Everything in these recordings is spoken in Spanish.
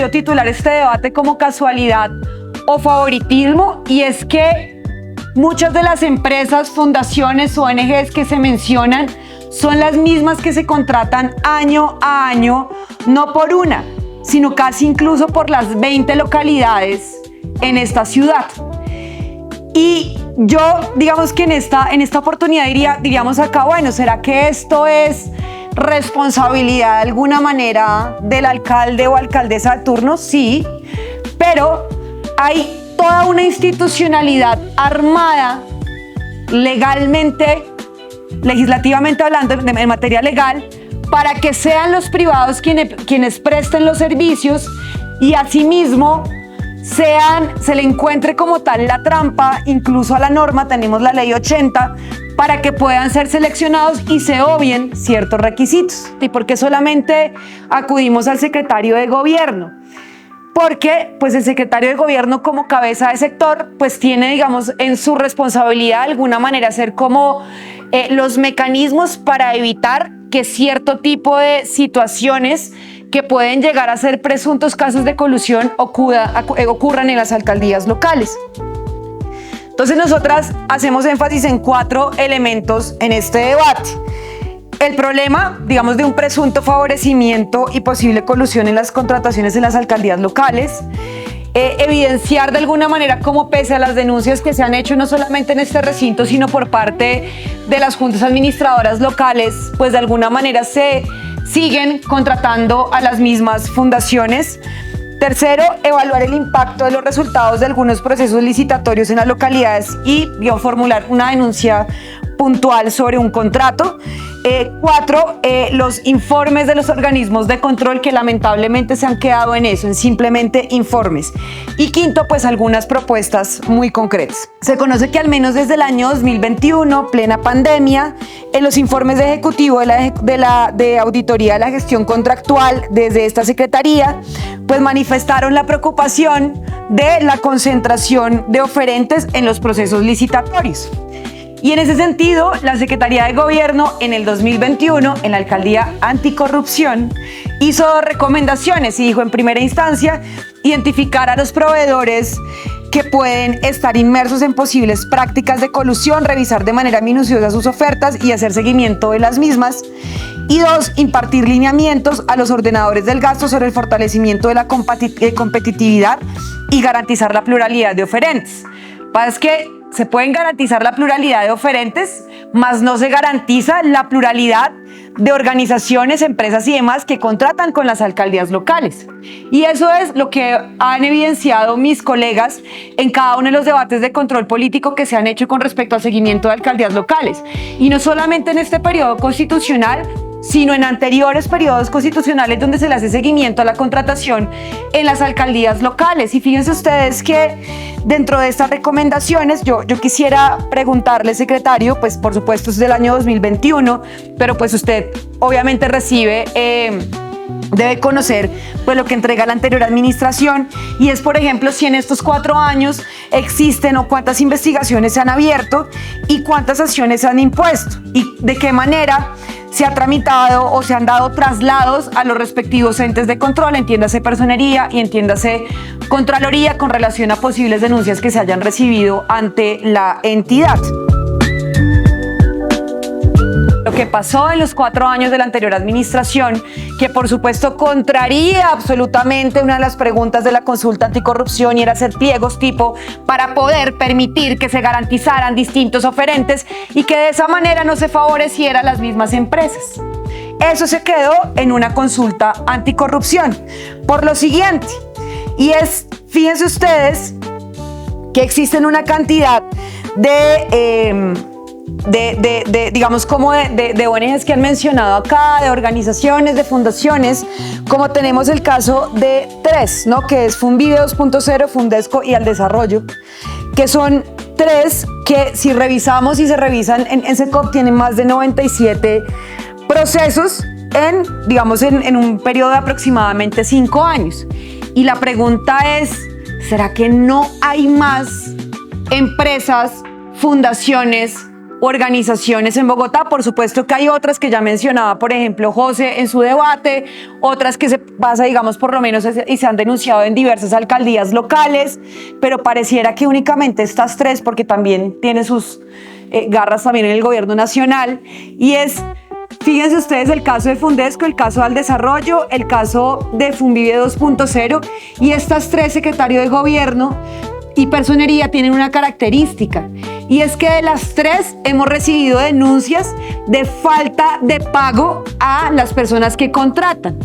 quiero titular este debate como casualidad o favoritismo, y es que muchas de las empresas, fundaciones, ONGs que se mencionan son las mismas que se contratan año a año, no por una, sino casi incluso por las 20 localidades en esta ciudad. Y yo, digamos que en esta oportunidad diríamos acá, bueno, ¿será que esto es responsabilidad de alguna manera del alcalde o alcaldesa de turno? Sí, pero hay toda una institucionalidad armada legalmente, legislativamente hablando, en materia legal, para que sean los privados quienes presten los servicios y asimismo se le encuentre como tal la trampa, incluso a la norma, tenemos la ley 80, para que puedan ser seleccionados y se obvien ciertos requisitos. ¿Y por qué solamente acudimos al secretario de gobierno? Porque pues el secretario de gobierno como cabeza de sector pues tiene, digamos, en su responsabilidad de alguna manera ser como los mecanismos para evitar que cierto tipo de situaciones que pueden llegar a ser presuntos casos de colusión ocurran en las alcaldías locales. Entonces nosotras hacemos énfasis en 4 elementos en este debate. El problema, digamos, de un presunto favorecimiento y posible colusión en las contrataciones en las alcaldías locales. Evidenciar de alguna manera cómo, pese a las denuncias que se han hecho no solamente en este recinto, sino por parte de las juntas administradoras locales, pues de alguna manera se siguen contratando a las mismas fundaciones. Tercero, evaluar el impacto de los resultados de algunos procesos licitatorios en las localidades y formular una denuncia puntual sobre un contrato. 4, los informes de los organismos de control que lamentablemente se han quedado en eso, en simplemente informes. Y 5, pues algunas propuestas muy concretas. Se conoce que al menos desde el año 2021, plena pandemia, en los informes de ejecutivo de auditoría de la gestión contractual desde esta secretaría, pues manifestaron la preocupación de la concentración de oferentes en los procesos licitatorios. Y en ese sentido, la Secretaría de Gobierno en el 2021, en la Alcaldía Anticorrupción, hizo 2 recomendaciones y dijo, en primera instancia, identificar a los proveedores que pueden estar inmersos en posibles prácticas de colusión, revisar de manera minuciosa sus ofertas y hacer seguimiento de las mismas. Y 2, impartir lineamientos a los ordenadores del gasto sobre el fortalecimiento de la competitividad y garantizar la pluralidad de oferentes. Es que se pueden garantizar la pluralidad de oferentes, mas no se garantiza la pluralidad de organizaciones, empresas y demás que contratan con las alcaldías locales. Y eso es lo que han evidenciado mis colegas en cada uno de los debates de control político que se han hecho con respecto al seguimiento de alcaldías locales. Y no solamente en este periodo constitucional, sino en anteriores periodos constitucionales donde se le hace seguimiento a la contratación en las alcaldías locales. Y fíjense ustedes que dentro de estas recomendaciones yo quisiera preguntarle, secretario, pues por supuesto es del año 2021, pero pues usted obviamente debe conocer pues lo que entrega la anterior administración, y es, por ejemplo, si en estos 4 años existen o cuántas investigaciones se han abierto y cuántas sanciones se han impuesto y de qué manera se ha tramitado o se han dado traslados a los respectivos entes de control, entiéndase personería y entiéndase Contraloría, con relación a posibles denuncias que se hayan recibido ante la entidad. Lo que pasó en los 4 años de la anterior administración, que por supuesto contraría absolutamente una de las preguntas de la consulta anticorrupción, y era hacer pliegos tipo para poder permitir que se garantizaran distintos oferentes y que de esa manera no se favoreciera a las mismas empresas. Eso se quedó en una consulta anticorrupción. Por lo siguiente, y es, fíjense ustedes, que existen una cantidad de digamos como de ONGs que han mencionado acá, de organizaciones, de fundaciones, como tenemos el caso de 3, ¿no? Que es Funvive 2.0, Fundesco y Al Desarrollo, que son 3 que si revisamos y se revisan en SECOP tienen más de 97 procesos en un periodo de aproximadamente 5 años. Y la pregunta es, ¿será que no hay más empresas, fundaciones, organizaciones en Bogotá. Por supuesto que hay otras que ya mencionaba, por ejemplo, José en su debate, otras que se pasa, digamos, por lo menos y se han denunciado en diversas alcaldías locales, pero pareciera que únicamente estas tres, porque también tiene sus garras también en el gobierno nacional, y es, fíjense ustedes, el caso de Fundesco, el caso del desarrollo, el caso de Funvive 2.0, y estas tres secretarios de gobierno y personería tienen una característica, y es que de las tres hemos recibido denuncias de falta de pago a las personas que contratan.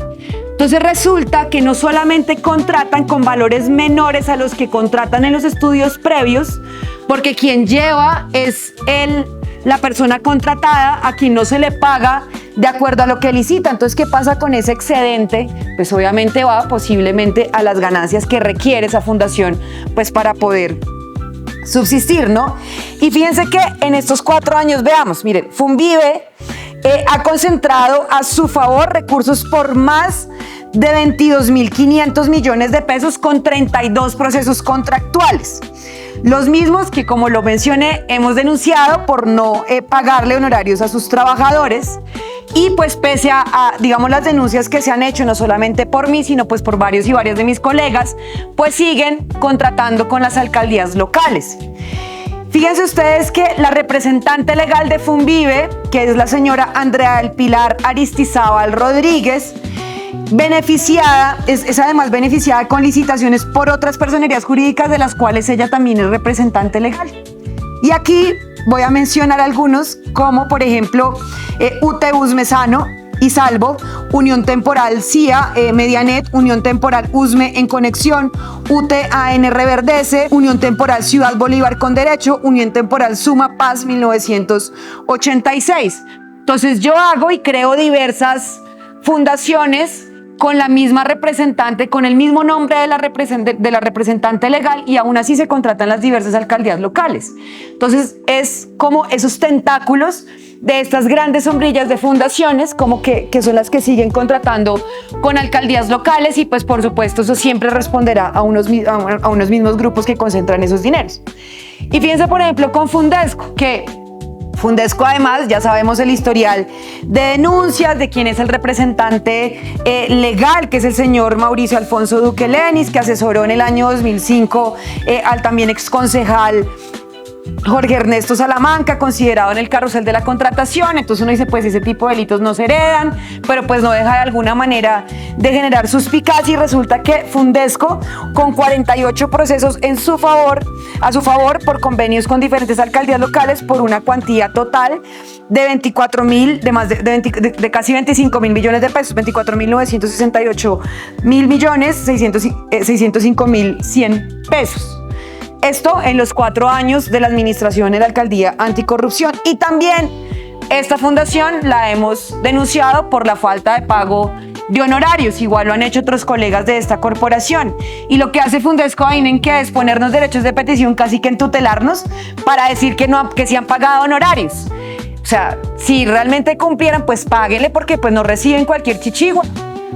Entonces resulta que no solamente contratan con valores menores a los que contratan en los estudios previos, porque quien lleva es la persona contratada, a quien no se le paga de acuerdo a lo que licita. Entonces, ¿qué pasa con ese excedente? Pues obviamente va posiblemente a las ganancias que requiere esa fundación, pues para poder subsistir, ¿no? Y fíjense que en estos 4 años, veamos, miren, Funvive ha concentrado a su favor recursos por más de 22.500 millones de pesos con 32 procesos contractuales. Los mismos que, como lo mencioné, hemos denunciado por no pagarle honorarios a sus trabajadores, y pues pese a, digamos, las denuncias que se han hecho, no solamente por mí, sino pues por varios y varias de mis colegas, pues siguen contratando con las alcaldías locales. Fíjense ustedes que la representante legal de Funvive, que es la señora Andrea del Pilar Aristizábal Rodríguez, es además beneficiada con licitaciones por otras personerías jurídicas de las cuales ella también es representante legal. Y aquí voy a mencionar algunos, como por ejemplo UTBUS Mesano y Salvo, Unión Temporal CIA Medianet, Unión Temporal USME en Conexión, UTAN Reverdece, Unión Temporal Ciudad Bolívar con Derecho, Unión Temporal Suma Paz 1986. Entonces yo hago y creo diversas fundaciones con la misma representante, con el mismo nombre de la representante legal, y aún así se contratan las diversas alcaldías locales. Entonces es como esos tentáculos de estas grandes sombrillas de fundaciones, como que son las que siguen contratando con alcaldías locales, y pues por supuesto eso siempre responderá a unos mismos grupos que concentran esos dineros. Y fíjense por ejemplo con Fundesco, que Fundesco además ya sabemos el historial de denuncias de quién es el representante legal, que es el señor Mauricio Alfonso Duque Lenis, que asesoró en el año 2005 al también exconcejal Jorge Ernesto Salamanca, considerado en el carrusel de la contratación. Entonces uno dice, pues ese tipo de delitos no se heredan, pero pues no deja de alguna manera de generar suspicacia, y resulta que Fundesco, con 48 procesos a su favor por convenios con diferentes alcaldías locales por una cuantía total de casi 25.000 millones de pesos, 24.968.000 millones, 605.100 pesos. Esto en los 4 años de la administración de la Alcaldía Anticorrupción. Y también esta fundación la hemos denunciado por la falta de pago de honorarios. Igual lo han hecho otros colegas de esta corporación. Y lo que hace Fundesco, ¿en qué es? Ponernos derechos de petición, casi que en tutelarnos, para decir que sí han pagado honorarios. O sea, si realmente cumplieran, pues páguenle, porque pues no reciben cualquier chichigua.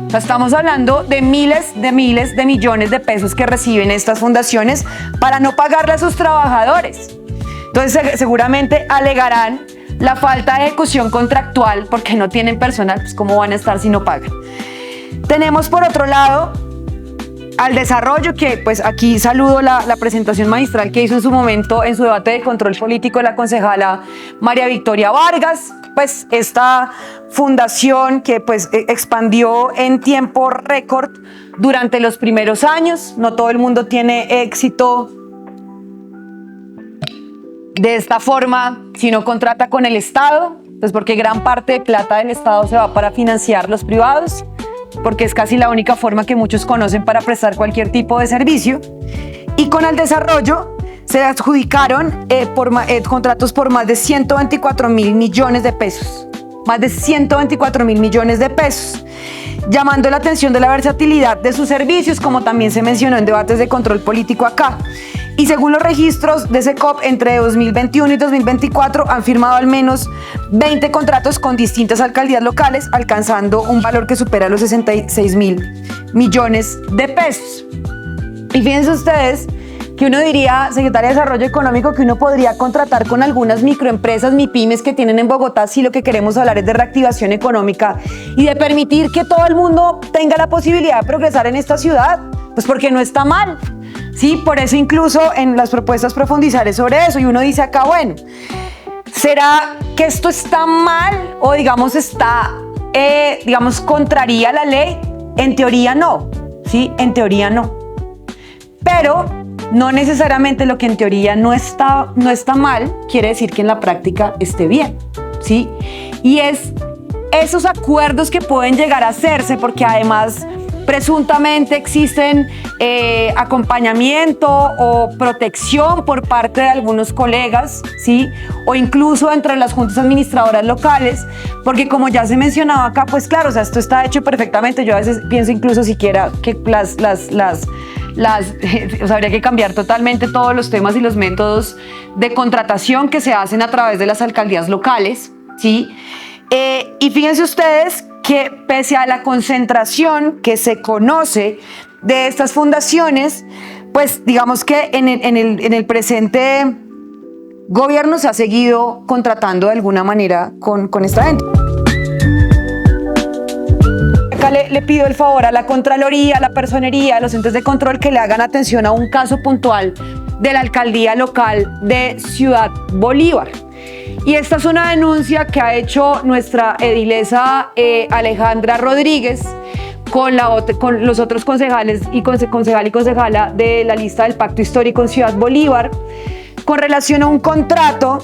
O sea, estamos hablando de miles de millones de pesos que reciben estas fundaciones para no pagarle a sus trabajadores. Entonces seguramente alegarán la falta de ejecución contractual porque no tienen personal. Pues ¿cómo van a estar si no pagan? Tenemos por otro lado al desarrollo, que pues aquí saludo la presentación magistral que hizo en su momento en su debate de control político la concejala María Victoria Vargas. Pues esta fundación que pues expandió en tiempo récord durante los primeros años. No todo el mundo tiene éxito de esta forma si no contrata con el Estado, pues porque gran parte de plata del Estado se va para financiar los privados, porque es casi la única forma que muchos conocen para prestar cualquier tipo de servicio. Y con el desarrollo se adjudicaron contratos por más de 124.000 millones de pesos. Más de 124.000 millones de pesos. Llamando la atención de la versatilidad de sus servicios, como también se mencionó en debates de control político acá. Y según los registros de SECOP, entre 2021 y 2024 han firmado al menos 20 contratos con distintas alcaldías locales, alcanzando un valor que supera los 66.000 millones de pesos. Y fíjense ustedes que uno diría, Secretaria de Desarrollo Económico, que uno podría contratar con algunas microempresas, MIPYMES que tienen en Bogotá, si lo que queremos hablar es de reactivación económica y de permitir que todo el mundo tenga la posibilidad de progresar en esta ciudad, pues porque no está mal. Sí, por eso incluso en las propuestas profundizaré sobre eso y uno dice acá, bueno, ¿será que esto está mal o digamos contraría la ley? En teoría no, ¿sí? En teoría no. Pero no necesariamente lo que en teoría no está mal quiere decir que en la práctica esté bien, ¿sí? Y es esos acuerdos que pueden llegar a hacerse porque además presuntamente existen acompañamiento o protección por parte de algunos colegas, ¿sí? O incluso dentro de las juntas administradoras locales, porque como ya se mencionaba acá, pues claro, o sea, esto está hecho perfectamente. Yo a veces pienso incluso siquiera que o sea, habría que cambiar totalmente todos los temas y los métodos de contratación que se hacen a través de las alcaldías locales, ¿sí? Y fíjense ustedes que pese a la concentración que se conoce de estas fundaciones, pues digamos que en el presente gobierno se ha seguido contratando de alguna manera con esta gente. Acá le pido el favor a la Contraloría, a la Personería, a los entes de control que le hagan atención a un caso puntual de la alcaldía local de Ciudad Bolívar. Y esta es una denuncia que ha hecho nuestra edilesa Alejandra Rodríguez con los otros concejales y concejala de la lista del Pacto Histórico en Ciudad Bolívar con relación a un contrato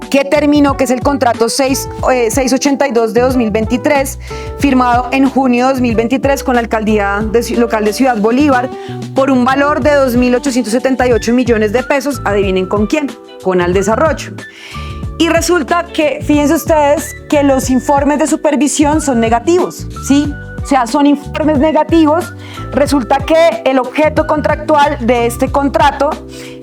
que terminó, que es el contrato 682 de 2023, firmado en junio de 2023 con la alcaldía local de Ciudad Bolívar por un valor de 2.878 millones de pesos. Adivinen con quién, con Aldesarrollo. Y resulta que, fíjense ustedes, que los informes de supervisión son negativos, ¿sí? O sea, son informes negativos. Resulta que el objeto contractual de este contrato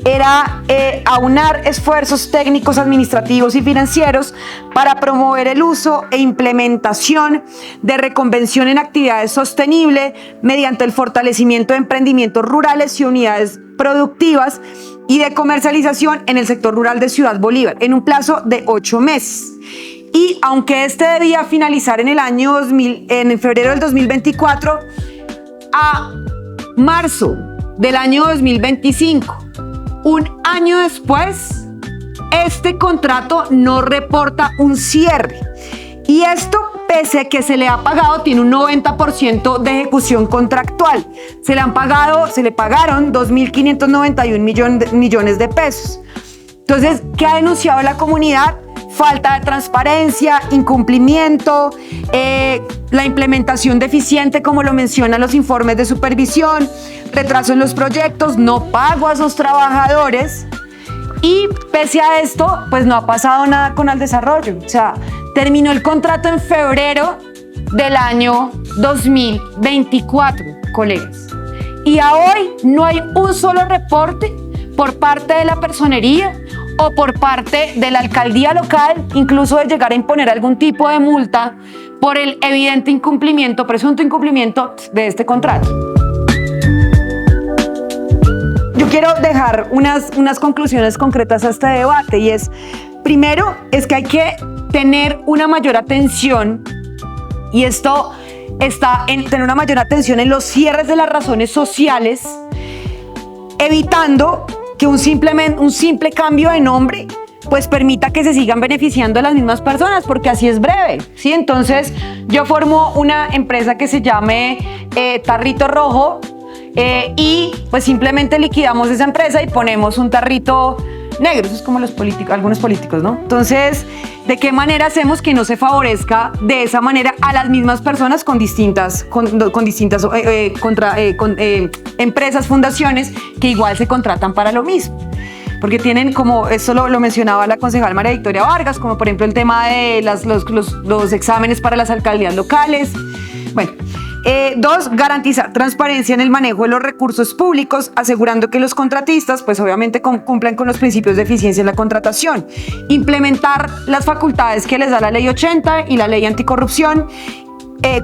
era aunar esfuerzos técnicos, administrativos y financieros para promover el uso e implementación de reconvención en actividades sostenibles mediante el fortalecimiento de emprendimientos rurales y unidades productivas y de comercialización en el sector rural de Ciudad Bolívar en un plazo de 8 meses. Y aunque este debía finalizar en febrero del 2024, a marzo del año 2025, un año después, este contrato no reporta un cierre. Y esto, pese a que se le ha pagado, tiene un 90% de ejecución contractual. Se le pagaron 2.591 millones de pesos. Entonces, ¿qué ha denunciado la comunidad? Falta de transparencia, incumplimiento, la implementación deficiente, como lo mencionan los informes de supervisión, retraso en los proyectos, no pago a sus trabajadores. Y pese a esto, pues no ha pasado nada con Aldesarrollo. O sea, terminó el contrato en febrero del año 2024, colegas. Y a hoy no hay un solo reporte por parte de la personería o por parte de la alcaldía local, incluso de llegar a imponer algún tipo de multa por el evidente incumplimiento, presunto incumplimiento de este contrato. Yo quiero dejar unas conclusiones concretas a este debate y es, primero, es que hay que tener una mayor atención, y esto está en tener una mayor atención en los cierres de las razones sociales, evitando que un simple cambio de nombre pues permita que se sigan beneficiando a las mismas personas, porque así es breve, ¿sí? Entonces yo formo una empresa que se llame Tarrito Rojo y pues simplemente liquidamos esa empresa y ponemos un tarrito negro. Eso es como algunos políticos, ¿no? Entonces, ¿de qué manera hacemos que no se favorezca de esa manera a las mismas personas con distintas empresas, fundaciones que igual se contratan para lo mismo? Porque tienen, como eso lo mencionaba la concejal María Victoria Vargas, como por ejemplo el tema de los exámenes para las alcaldías locales. Bueno. 2, garantizar transparencia en el manejo de los recursos públicos, asegurando que los contratistas, pues obviamente cumplan con los principios de eficiencia en la contratación. Implementar las facultades que les da la Ley 80 y la Ley Anticorrupción.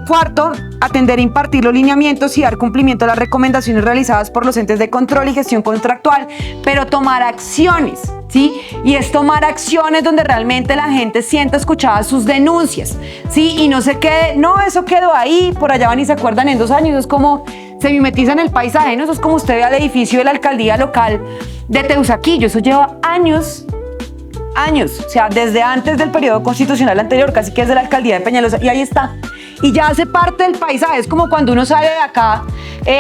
Cuarto, atender e impartir los lineamientos y dar cumplimiento a las recomendaciones realizadas por los entes de control y gestión contractual, pero tomar acciones, ¿sí? Y es tomar acciones donde realmente la gente sienta escuchadas sus denuncias, ¿sí? Y no se quede, no, eso quedó ahí, por allá van y se acuerdan en 2 años, es como se mimetiza en el paisaje, ¿no? Eso es como usted ve al edificio de la alcaldía local de Teusaquillo, eso lleva años, o sea, desde antes del periodo constitucional anterior, casi que es de la alcaldía de Peñalosa, y ahí está. Y ya hace parte del paisaje, es como cuando uno sale de acá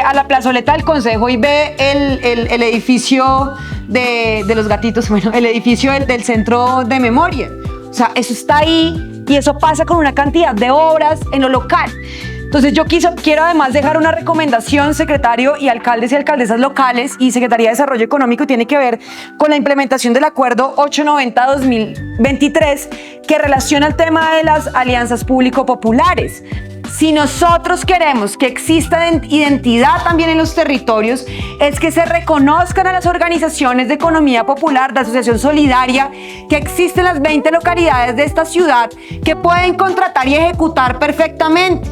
a la plazoleta del Consejo y ve el edificio de los gatitos, bueno, el edificio del centro de memoria. O sea, eso está ahí y eso pasa con una cantidad de obras en lo local. Entonces yo quiero además dejar una recomendación, secretario y alcaldes y alcaldesas locales y Secretaría de Desarrollo Económico, tiene que ver con la implementación del Acuerdo 890-2023 que relaciona el tema de las alianzas público-populares. Si nosotros queremos que exista identidad también en los territorios, es que se reconozcan a las organizaciones de economía popular, de asociación solidaria, que existen las 20 localidades de esta ciudad que pueden contratar y ejecutar perfectamente.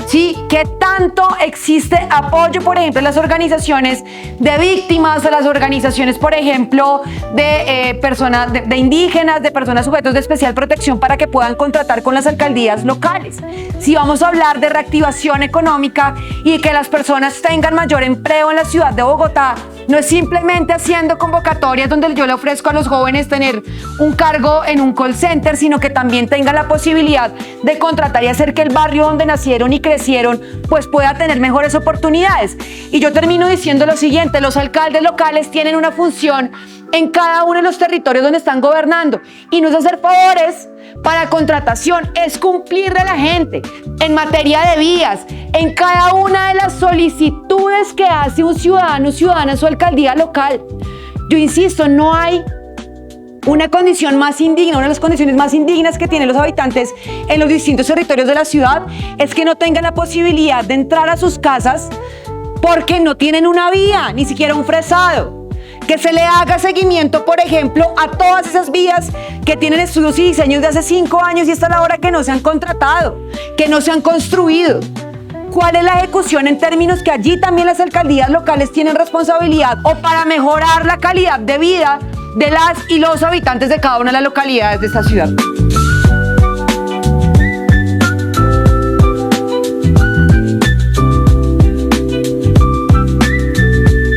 ¿Sí? ¿Qué tanto existe apoyo, por ejemplo, en las organizaciones de víctimas, a las organizaciones, por ejemplo, de personas, de indígenas, de personas sujetos de especial protección para que puedan contratar con las alcaldías locales? Si vamos a hablar de reactivación económica y que las personas tengan mayor empleo en la ciudad de Bogotá, no es simplemente haciendo convocatorias donde yo le ofrezco a los jóvenes tener un cargo en un call center, sino que también tengan la posibilidad de contratar y hacer que el barrio donde nacieron y crecieron pues pueda tener mejores oportunidades. Y yo termino diciendo lo siguiente: los alcaldes locales tienen una función en cada uno de los territorios donde están gobernando, y no es hacer favores para contratación, es cumplirle a la gente en materia de vías, en cada una de las solicitudes que hace un ciudadano o ciudadana en su alcaldía local. Yo insisto, no hay una condición más indigna, una de las condiciones más indignas que tienen los habitantes en los distintos territorios de la ciudad es que no tengan la posibilidad de entrar a sus casas porque no tienen una vía, ni siquiera un fresado. Que se le haga seguimiento, por ejemplo, a todas esas vías que tienen estudios y diseños de hace 5 años y hasta la hora que no se han contratado, que no se han construido. ¿Cuál es la ejecución en términos que allí también las alcaldías locales tienen responsabilidad, o para mejorar la calidad de vida de las y los habitantes de cada una de las localidades de esta ciudad?